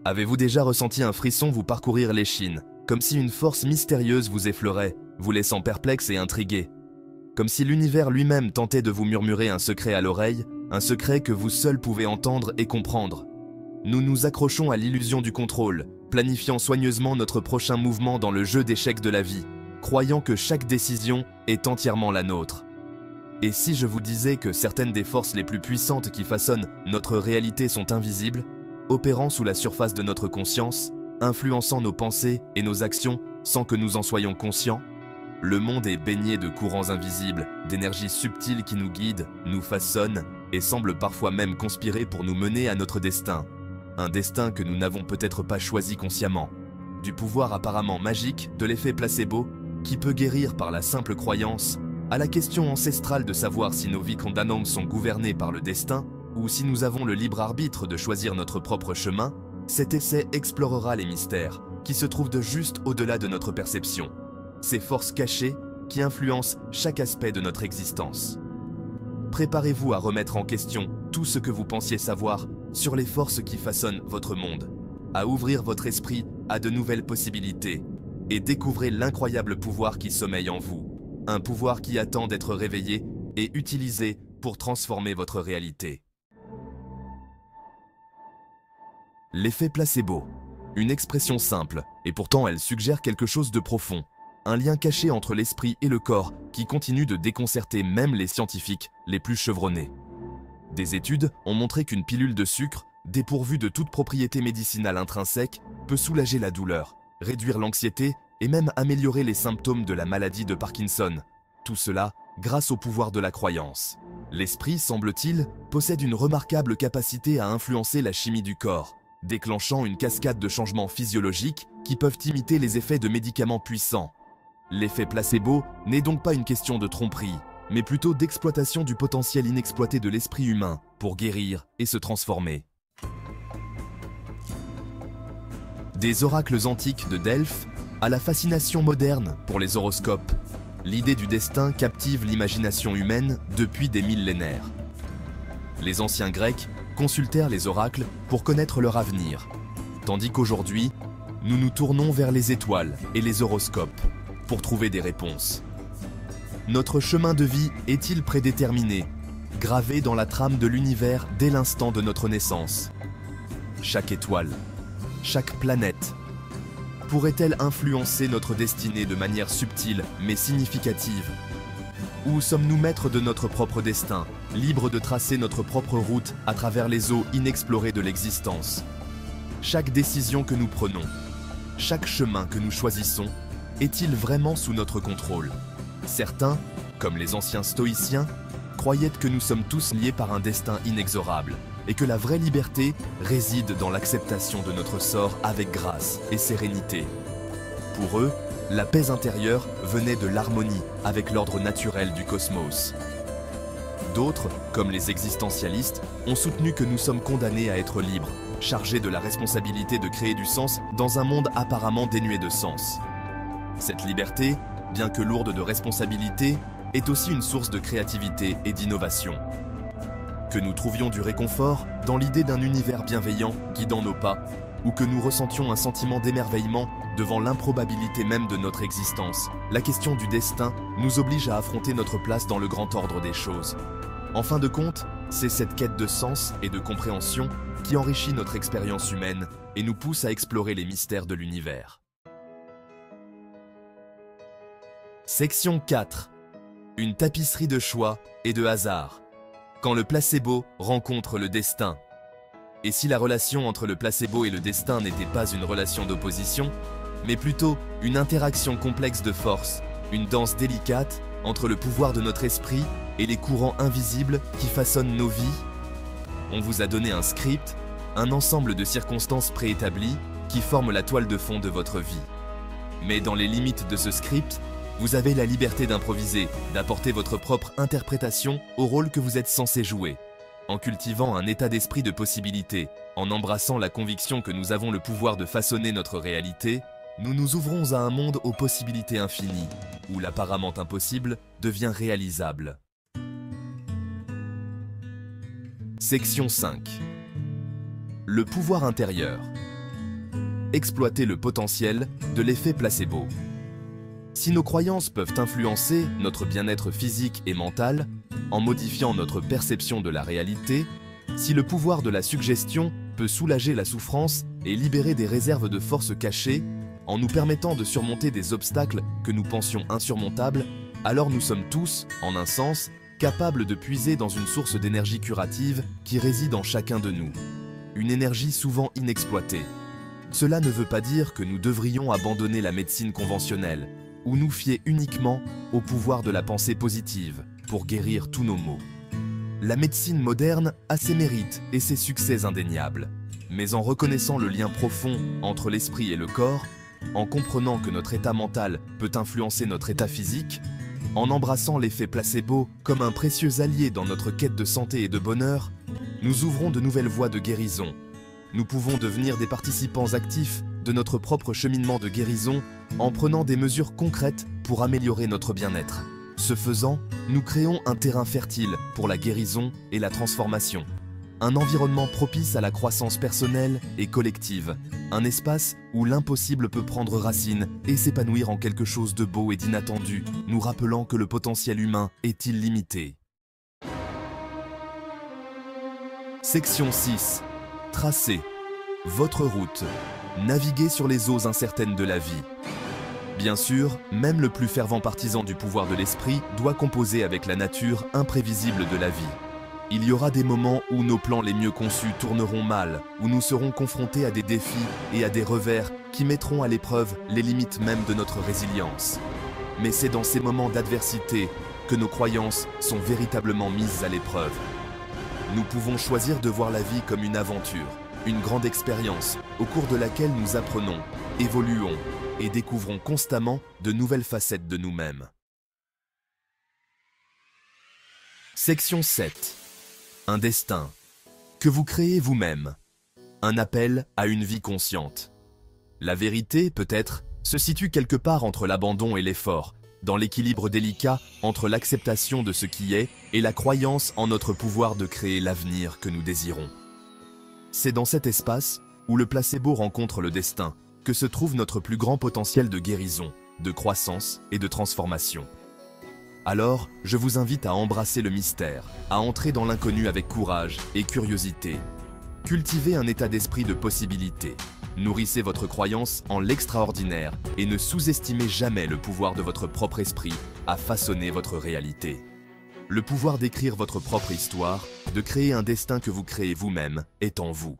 Avez-vous déjà ressenti un frisson vous parcourir l'échine, comme si une force mystérieuse vous effleurait, vous laissant perplexe et intrigué? Comme si l'univers lui-même tentait de vous murmurer un secret à l'oreille, un secret que vous seul pouvez entendre et comprendre. Nous nous accrochons à l'illusion du contrôle, planifiant soigneusement notre prochain mouvement dans le jeu d'échecs de la vie, croyant que chaque décision est entièrement la nôtre. Et si je vous disais que certaines des forces les plus puissantes qui façonnent notre réalité sont invisibles, opérant sous la surface de notre conscience, influençant nos pensées et nos actions sans que nous en soyons conscients? Le monde est baigné de courants invisibles, d'énergies subtiles qui nous guident, nous façonnent et semblent parfois même conspirer pour nous mener à notre destin. Un destin que nous n'avons peut-être pas choisi consciemment. Du pouvoir apparemment magique de l'effet placebo qui peut guérir par la simple croyance, à la question ancestrale de savoir si nos vies condamnantes sont gouvernées par le destin ou si nous avons le libre arbitre de choisir notre propre chemin, cet essai explorera les mystères qui se trouvent de juste au-delà de notre perception. Ces forces cachées qui influencent chaque aspect de notre existence. Préparez-vous à remettre en question tout ce que vous pensiez savoir sur les forces qui façonnent votre monde, à ouvrir votre esprit à de nouvelles possibilités et découvrez l'incroyable pouvoir qui sommeille en vous. Un pouvoir qui attend d'être réveillé et utilisé pour transformer votre réalité. L'effet placebo. Une expression simple, et pourtant elle suggère quelque chose de profond. Un lien caché entre l'esprit et le corps qui continue de déconcerter même les scientifiques les plus chevronnés. Des études ont montré qu'une pilule de sucre, dépourvue de toute propriété médicinale intrinsèque, peut soulager la douleur, réduire l'anxiété et même améliorer les symptômes de la maladie de Parkinson. Tout cela grâce au pouvoir de la croyance. L'esprit, semble-t-il, possède une remarquable capacité à influencer la chimie du corps, déclenchant une cascade de changements physiologiques qui peuvent imiter les effets de médicaments puissants. L'effet placebo n'est donc pas une question de tromperie, mais plutôt d'exploitation du potentiel inexploité de l'esprit humain pour guérir et se transformer. Des oracles antiques de Delphes à la fascination moderne pour les horoscopes, l'idée du destin captive l'imagination humaine depuis des millénaires. Les anciens Grecs consultèrent les oracles pour connaître leur avenir, tandis qu'aujourd'hui, nous nous tournons vers les étoiles et les horoscopes pour trouver des réponses. Notre chemin de vie est-il prédéterminé, gravé dans la trame de l'univers dès l'instant de notre naissance? Chaque étoile, chaque planète, pourrait-elle influencer notre destinée de manière subtile mais significative? Ou sommes-nous maîtres de notre propre destin, libres de tracer notre propre route à travers les eaux inexplorées de l'existence? Chaque décision que nous prenons, chaque chemin que nous choisissons, est-il vraiment sous notre contrôle? Certains, comme les anciens stoïciens, croyaient que nous sommes tous liés par un destin inexorable et que la vraie liberté réside dans l'acceptation de notre sort avec grâce et sérénité. Pour eux, la paix intérieure venait de l'harmonie avec l'ordre naturel du cosmos. D'autres, comme les existentialistes, ont soutenu que nous sommes condamnés à être libres, chargés de la responsabilité de créer du sens dans un monde apparemment dénué de sens. Cette liberté, bien que lourde de responsabilité, est aussi une source de créativité et d'innovation. Que nous trouvions du réconfort dans l'idée d'un univers bienveillant guidant nos pas, ou que nous ressentions un sentiment d'émerveillement devant l'improbabilité même de notre existence, la question du destin nous oblige à affronter notre place dans le grand ordre des choses. En fin de compte, c'est cette quête de sens et de compréhension qui enrichit notre expérience humaine et nous pousse à explorer les mystères de l'univers. Section 4. Une tapisserie de choix et de hasard. Quand le placebo rencontre le destin. Et si la relation entre le placebo et le destin n'était pas une relation d'opposition, mais plutôt une interaction complexe de forces, une danse délicate entre le pouvoir de notre esprit et les courants invisibles qui façonnent nos vies? On vous a donné un script, un ensemble de circonstances préétablies qui forment la toile de fond de votre vie. Mais dans les limites de ce script, vous avez la liberté d'improviser, d'apporter votre propre interprétation au rôle que vous êtes censé jouer. En cultivant un état d'esprit de possibilité, en embrassant la conviction que nous avons le pouvoir de façonner notre réalité, nous nous ouvrons à un monde aux possibilités infinies, où l'apparemment impossible devient réalisable. Section 5. Le pouvoir intérieur. exploiter le potentiel de l'effet placebo. Si nos croyances peuvent influencer notre bien-être physique et mental, en modifiant notre perception de la réalité, si le pouvoir de la suggestion peut soulager la souffrance et libérer des réserves de force cachées, en nous permettant de surmonter des obstacles que nous pensions insurmontables, alors nous sommes tous, en un sens, capables de puiser dans une source d'énergie curative qui réside en chacun de nous. Une énergie souvent inexploitée. Cela ne veut pas dire que nous devrions abandonner la médecine conventionnelle, ou nous fier uniquement au pouvoir de la pensée positive pour guérir tous nos maux. La médecine moderne a ses mérites et ses succès indéniables. Mais en reconnaissant le lien profond entre l'esprit et le corps, en comprenant que notre état mental peut influencer notre état physique, en embrassant l'effet placebo comme un précieux allié dans notre quête de santé et de bonheur, nous ouvrons de nouvelles voies de guérison. Nous pouvons devenir des participants actifs de notre propre cheminement de guérison en prenant des mesures concrètes pour améliorer notre bien-être. Ce faisant, nous créons un terrain fertile pour la guérison et la transformation. Un environnement propice à la croissance personnelle et collective. Un espace où l'impossible peut prendre racine et s'épanouir en quelque chose de beau et d'inattendu, nous rappelant que le potentiel humain est illimité. Section 6. Tracez votre route. Naviguez sur les eaux incertaines de la vie. Bien sûr, même le plus fervent partisan du pouvoir de l'esprit doit composer avec la nature imprévisible de la vie. Il y aura des moments où nos plans les mieux conçus tourneront mal, où nous serons confrontés à des défis et à des revers qui mettront à l'épreuve les limites même de notre résilience. Mais c'est dans ces moments d'adversité que nos croyances sont véritablement mises à l'épreuve. Nous pouvons choisir de voir la vie comme une aventure, une grande expérience au cours de laquelle nous apprenons, évoluons et découvrons constamment de nouvelles facettes de nous-mêmes. Section 7. Un destin que vous créez vous-même. Un appel à une vie consciente. La vérité, peut-être, se situe quelque part entre l'abandon et l'effort, dans l'équilibre délicat entre l'acceptation de ce qui est et la croyance en notre pouvoir de créer l'avenir que nous désirons. C'est dans cet espace où le placebo rencontre le destin que se trouve notre plus grand potentiel de guérison, de croissance et de transformation. Alors, je vous invite à embrasser le mystère, à entrer dans l'inconnu avec courage et curiosité. Cultivez un état d'esprit de possibilité. Nourrissez votre croyance en l'extraordinaire et ne sous-estimez jamais le pouvoir de votre propre esprit à façonner votre réalité. Le pouvoir d'écrire votre propre histoire, de créer un destin que vous créez vous-même, est en vous.